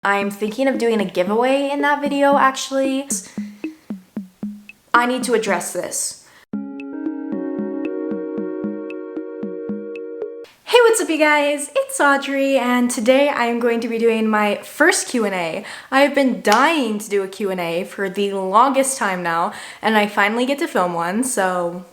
I'm thinking of doing a giveaway in that video, actually. I need to address this. Hey, what's up you guys? It's Audrey, and today I am going to be doing my first Q&A. I have been dying to do a Q&A for the longest time now, and I finally get to film one, so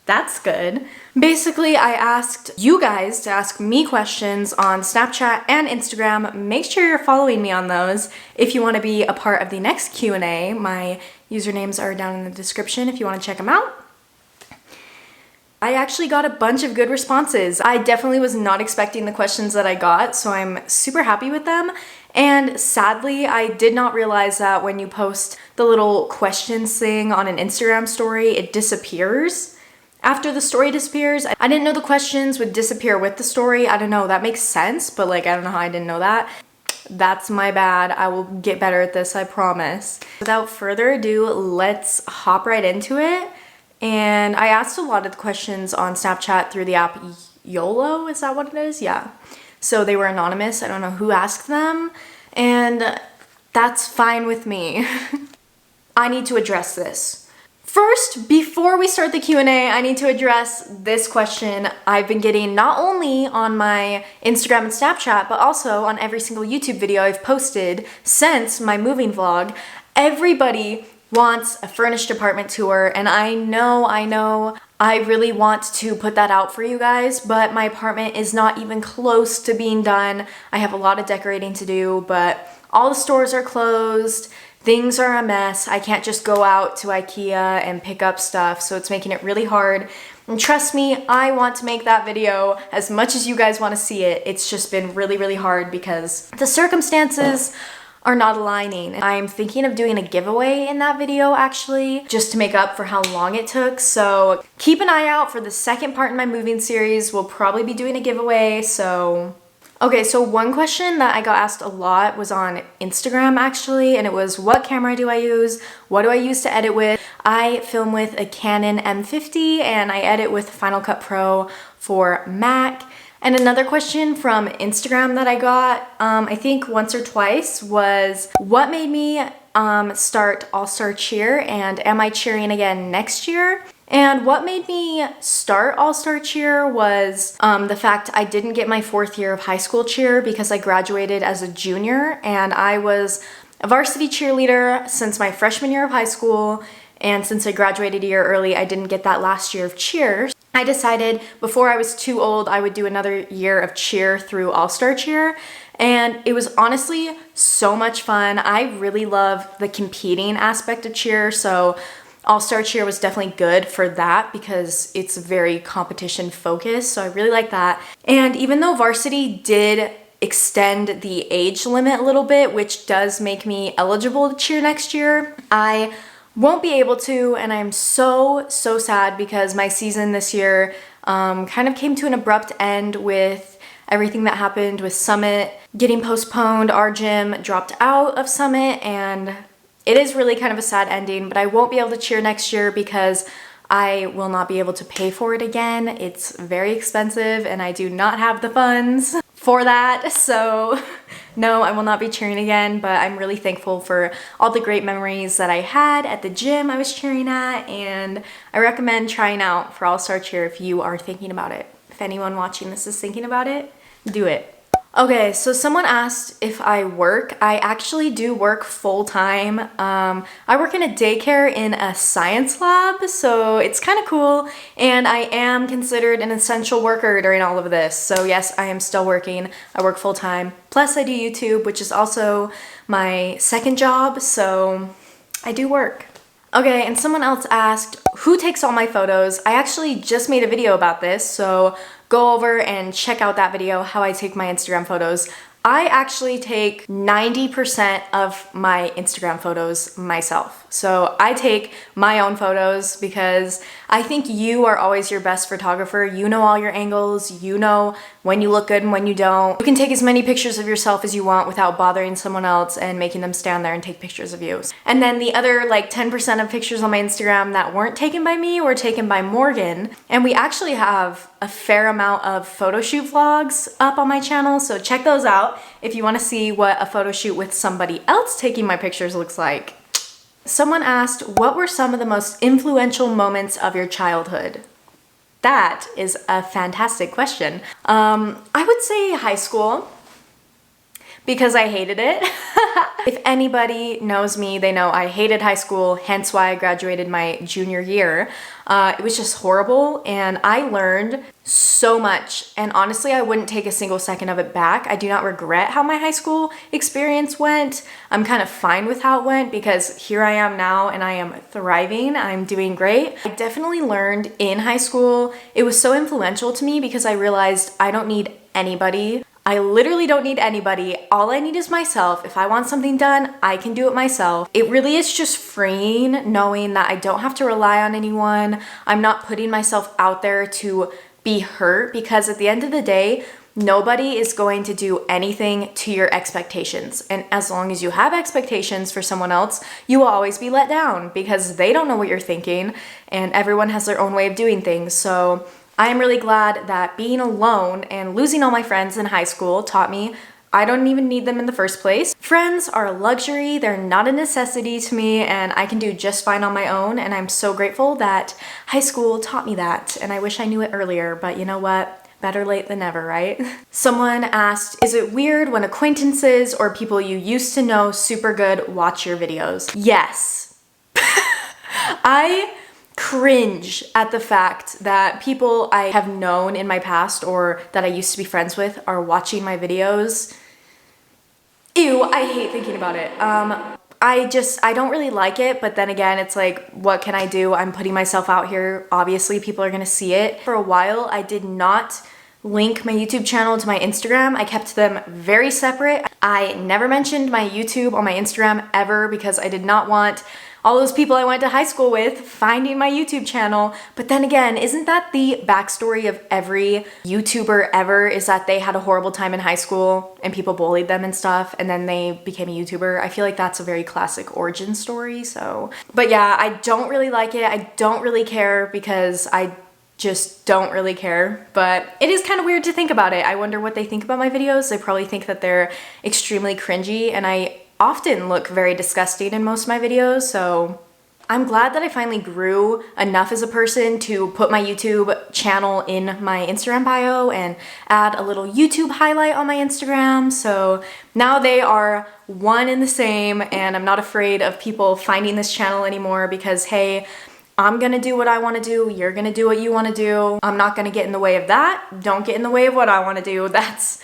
that's good. Basically, I asked you guys to ask me questions on Snapchat and Instagram. Make sure you're following me on those if you want to be a part of the next Q&A. My usernames are down in the description if you want to check them out. I actually got a bunch of good responses. I definitely was not expecting the questions that I got, so I'm super happy with them. And sadly, I did not realize that when you post the little questions thing on an Instagram story, it disappears. After the story disappears, I didn't know the questions would disappear with the story. I don't know, that makes sense, but like, I don't know how I didn't know that. That's my bad. I will get better at this, I promise. Without further ado, let's hop right into it. And I asked a lot of the questions on Snapchat through the app YOLO, is that what it is? Yeah. So they were anonymous, I don't know who asked them, and that's fine with me. I need to address this. First, before we start the Q&A, I need to address this question I've been getting not only on my Instagram and Snapchat, but also on every single YouTube video I've posted since my moving vlog. Everybody wants a furnished apartment tour, and I know, I really want to put that out for you guys, but my apartment is not even close to being done. I have a lot of decorating to do, but all the stores are closed. Things are a mess. I can't just go out to IKEA and pick up stuff, so it's making it really hard. And trust me, I want to make that video as much as you guys want to see it. It's just been really, really hard because the circumstances are not aligning. I'm thinking of doing a giveaway in that video, actually, just to make up for how long it took. So keep an eye out for the second part in my moving series. We'll probably be doing a giveaway, so... Okay, so one question that I got asked a lot was on Instagram actually, and it was, what camera do I use? What do I use to edit with? I film with a Canon M50 and I edit with Final Cut Pro for Mac. And another question from Instagram that I got, I think once or twice, was what made me start All-Star Cheer, and am I cheering again next year? And what made me start All-Star Cheer was the fact I didn't get my 4th year of high school cheer because I graduated as a junior, and I was a varsity cheerleader since my freshman year of high school, and since I graduated a year early, I didn't get that last year of cheer. I decided before I was too old, I would do another year of cheer through All-Star Cheer, and it was honestly so much fun. I really love the competing aspect of cheer, so All-Star Cheer was definitely good for that because it's very competition focused, so I really like that. And even though varsity did extend the age limit a little bit, which does make me eligible to cheer next year, I won't be able to, and I'm so sad because my season this year kind of came to an abrupt end with everything that happened with Summit getting postponed. Our gym dropped out of Summit, and it is really kind of a sad ending, but I won't be able to cheer next year because I will not be able to pay for it again. It's very expensive and I do not have the funds for that, so no, I will not be cheering again, but I'm really thankful for all the great memories that I had at the gym I was cheering at, and I recommend trying out for All-Star Cheer if you are thinking about it. If anyone watching this is thinking about it, do it. Okay, so someone asked if I work. I actually do work full-time. I work in a daycare in a science lab, so it's kind of cool, and I am considered an essential worker during all of this. So yes, I am still working. I work full-time. Plus I do YouTube, which is also my second job, so I do work. Okay, and someone else asked, who takes all my photos? I actually just made a video about this, so go over and check out that video, how I take my Instagram photos. I actually take 90% of my Instagram photos myself. So I take my own photos because I think you are always your best photographer. You know all your angles, you know when you look good and when you don't. You can take as many pictures of yourself as you want without bothering someone else and making them stand there and take pictures of you. And then the other like 10% of pictures on my Instagram that weren't taken by me were taken by Morgan. And we actually have a fair amount of photo shoot vlogs up on my channel, so check those out if you want to see what a photo shoot with somebody else taking my pictures looks like. Someone asked, what were some of the most influential moments of your childhood? That is a fantastic question. I would say high school, because I hated it. If anybody knows me, they know I hated high school, hence why I graduated my junior year. It was just horrible, and I learned so much, and honestly, I wouldn't take a single second of it back. I do not regret how my high school experience went. I'm kind of fine with how it went because here I am now and I am thriving. I'm doing great. I definitely learned in high school. It was so influential to me because I realized I don't need anybody. I literally don't need anybody. All I need is myself. If I want something done, I can do it myself. It really is just freeing knowing that I don't have to rely on anyone. I'm not putting myself out there to be hurt, because at the end of the day, nobody is going to do anything to your expectations. And as long as you have expectations for someone else, you will always be let down because they don't know what you're thinking, and everyone has their own way of doing things. So I am really glad that being alone and losing all my friends in high school taught me I don't even need them in the first place. Friends are a luxury, they're not a necessity to me, and I can do just fine on my own, and I'm so grateful that high school taught me that, and I wish I knew it earlier, but you know what? Better late than never, right? Someone asked, is it weird when acquaintances or people you used to know super good watch your videos? Yes. I cringe at the fact that people I have known in my past or that I used to be friends with are watching my videos. Ew, I hate thinking about it. I don't really like it, but then again, it's like, what can I do? I'm putting myself out here. Obviously, people are gonna see it. For a while, I did not link my YouTube channel to my Instagram. I kept them very separate. I never mentioned my YouTube on my Instagram ever because I did not want all those people I went to high school with finding my YouTube channel. But then again, isn't that the backstory of every YouTuber ever, is that they had a horrible time in high school and people bullied them and stuff, and then they became a YouTuber? I feel like that's a very classic origin story, so. But yeah, I don't really like it. I don't really care because I just don't really care, but it is kind of weird to think about it. I wonder what they think about my videos. They probably think that they're extremely cringy, and I often look very disgusting in most of my videos, so I'm glad that I finally grew enough as a person to put my YouTube channel in my Instagram bio and add a little YouTube highlight on my Instagram, so now they are one and the same, and I'm not afraid of people finding this channel anymore because, hey, I'm gonna do what I wanna do, you're gonna do what you wanna do. I'm not gonna get in the way of that. Don't get in the way of what I wanna do. That's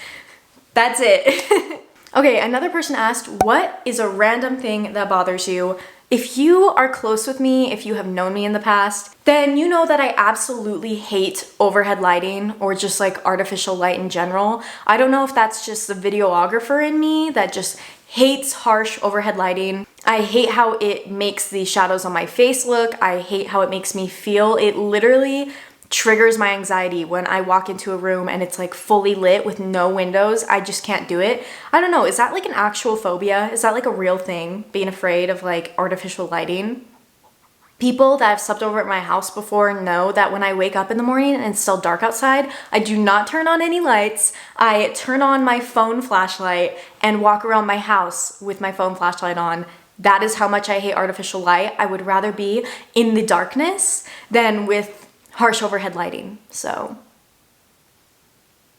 it. Okay, another person asked, what is a random thing that bothers you? If you are close with me, if you have known me in the past, then you know that I absolutely hate overhead lighting or just like artificial light in general. I don't know if that's just the videographer in me that just hates harsh overhead lighting. I hate how it makes the shadows on my face look. I hate how it makes me feel. It literally triggers my anxiety when I walk into a room and it's like fully lit with no windows. I just can't do it. I don't know, is that like an actual phobia? Is that like a real thing, being afraid of like artificial lighting? People that have slept over at my house before know that when I wake up in the morning and it's still dark outside, I do not turn on any lights. I turn on my phone flashlight and walk around my house with my phone flashlight on. That is how much I hate artificial light. I would rather be in the darkness than with harsh overhead lighting, so.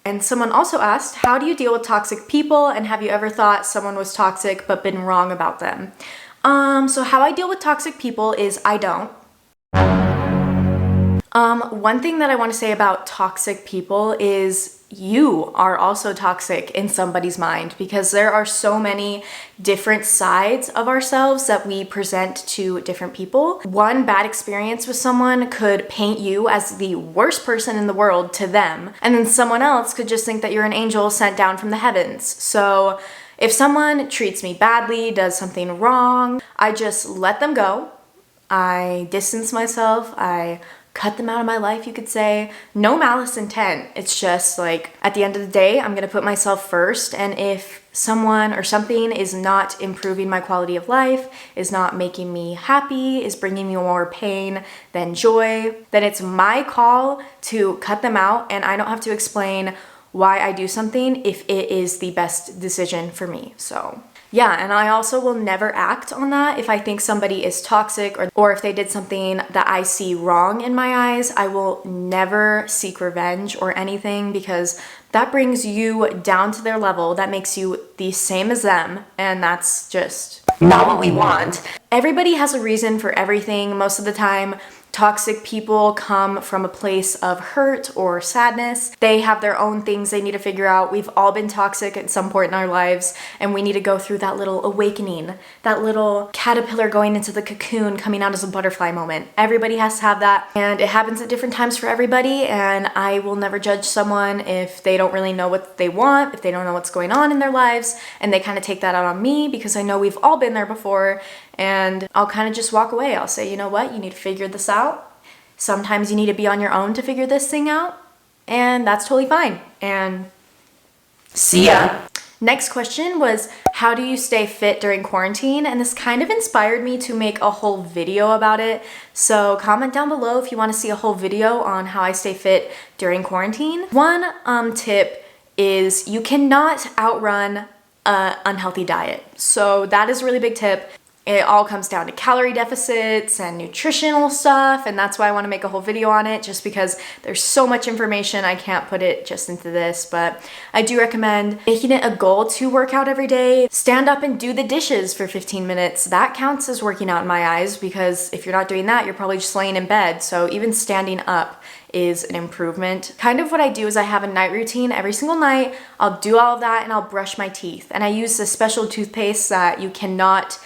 And someone also asked, how do you deal with toxic people, and have you ever thought someone was toxic but been wrong about them? So how I deal with toxic people is I don't. One thing that I want to say about toxic people is you are also toxic in somebody's mind, because there are so many different sides of ourselves that we present to different people. One bad experience with someone could paint you as the worst person in the world to them, and then someone else could just think that you're an angel sent down from the heavens. So if someone treats me badly, does something wrong, I just let them go. I distance myself, I cut them out of my life, you could say. No malice intent. It's just like, at the end of the day, I'm gonna put myself first, and if someone or something is not improving my quality of life, is not making me happy, is bringing me more pain than joy, then it's my call to cut them out, and I don't have to explain why I do something if it is the best decision for me. So yeah, and I also will never act on that. If I think somebody is toxic or if they did something that I see wrong in my eyes, I will never seek revenge or anything, because that brings you down to their level. That makes you the same as them, and that's just not what we want. Everybody has a reason for everything. Most of the time, toxic people come from a place of hurt or sadness. They have their own things they need to figure out. We've all been toxic at some point in our lives, and we need to go through that little awakening, that little caterpillar going into the cocoon, coming out as a butterfly moment. Everybody has to have that, and it happens at different times for everybody, and I will never judge someone if they don't really know what they want, if they don't know what's going on in their lives, and they kind of take that out on me, because I know we've all been there before. And I'll kind of just walk away. I'll say, you know what, you need to figure this out. Sometimes you need to be on your own to figure this thing out, and that's totally fine. And see ya. Next question was, how do you stay fit during quarantine? And this kind of inspired me to make a whole video about it. So comment down below if you want to see a whole video on how I stay fit during quarantine. One tip is you cannot outrun an unhealthy diet. So that is a really big tip. It all comes down to calorie deficits and nutritional stuff, and that's why I want to make a whole video on it, just because there's so much information. I can't put it just into this, but I do recommend making it a goal to work out every day. Stand up and do the dishes for 15 minutes. That counts as working out in my eyes, because if you're not doing that, you're probably just laying in bed. So even standing up is an improvement. Kind of what I do is I have a night routine every single night. I'll do all of that and I'll brush my teeth. And I use a special toothpaste that you cannot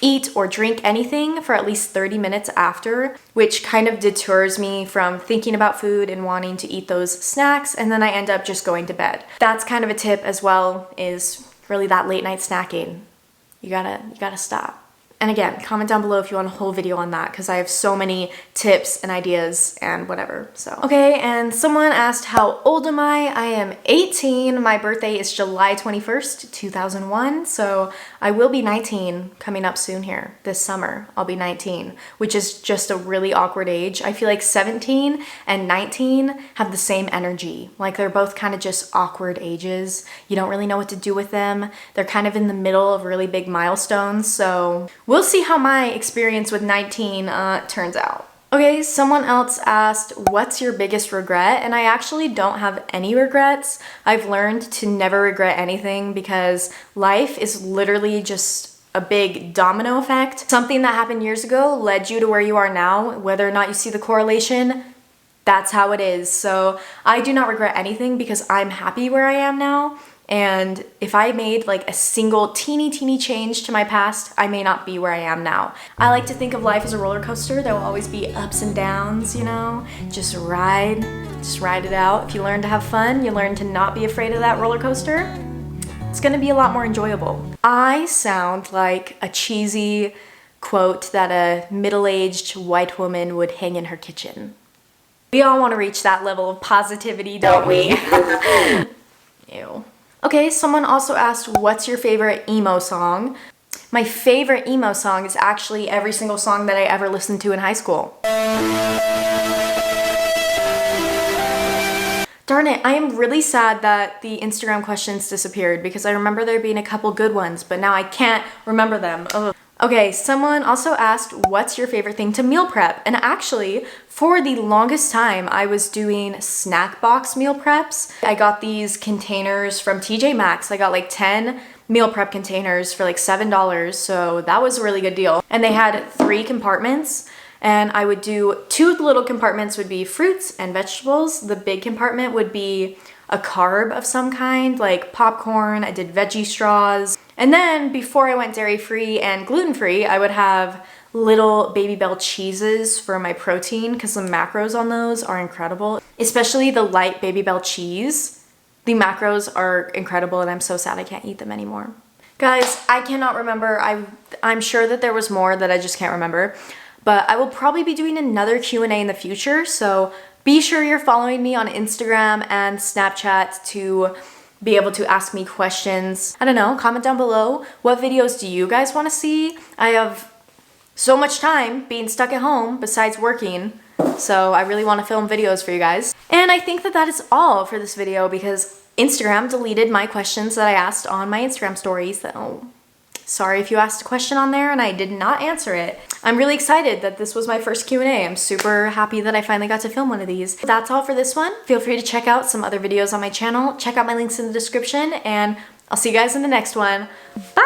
eat or drink anything for at least 30 minutes after, which kind of deters me from thinking about food and wanting to eat those snacks, and then I end up just going to bed. That's kind of a tip as well, is really that late night snacking. You gotta stop. And again, comment down below if you want a whole video on that, because I have so many tips and ideas and whatever. So okay, and someone asked, how old am I? I am 18. My birthday is July 21st, 2001. So I will be 19 coming up soon here. This summer, I'll be 19, which is just a really awkward age. I feel like 17 and 19 have the same energy. Like they're both kind of just awkward ages. You don't really know what to do with them. They're kind of in the middle of really big milestones. So we'll see how my experience with 19 turns out. Okay, someone else asked, what's your biggest regret? And I actually don't have any regrets. I've learned to never regret anything, because life is literally just a big domino effect. Something that happened years ago led you to where you are now. Whether or not you see the correlation, that's how it is. So I do not regret anything, because I'm happy where I am now. And if I made like a single teeny change to my past, I may not be where I am now. I like to think of life as a roller coaster. There will always be ups and downs, you know? Just ride it out. If you learn to have fun, you learn to not be afraid of that roller coaster, it's gonna be a lot more enjoyable. I sound like a cheesy quote that a middle-aged white woman would hang in her kitchen. We all want to reach that level of positivity, don't we? Ew. Okay, someone also asked, what's your favorite emo song? My favorite emo song is actually every single song that I ever listened to in high school. Darn it, I am really sad that the Instagram questions disappeared, because I remember there being a couple good ones, but now I can't remember them. Ugh. Okay, someone also asked, what's your favorite thing to meal prep? And actually, for the longest time, I was doing snack box meal preps. I got these containers from TJ Maxx. I got like 10 meal prep containers for like $7, so that was a really good deal. And they had 3 compartments, and I would do 2 little compartments would be fruits and vegetables. The big compartment would be a carb of some kind, like popcorn. I did veggie straws. And then before I went dairy-free and gluten-free, I would have little Baby Bell cheeses for my protein, because the macros on those are incredible. Especially the light Baby Bell cheese. The macros are incredible, and I'm so sad I can't eat them anymore. Guys, I cannot remember. I'm sure that there was more that I just can't remember. but I will probably be doing another Q&A in the future, so be sure you're following me on Instagram and Snapchat to be able to ask me questions. I don't know, comment down below, what videos do you guys want to see? I have so much time being stuck at home besides working, so I really want to film videos for you guys. And I think that that is all for this video because Instagram deleted my questions that I asked on my Instagram stories. So sorry if you asked a question on there and I did not answer it. I'm really excited that this was my first Q&A. I'm super happy that I finally got to film one of these. That's all for this one. Feel free to check out some other videos on my channel. Check out my links in the description and I'll see you guys in the next one. Bye!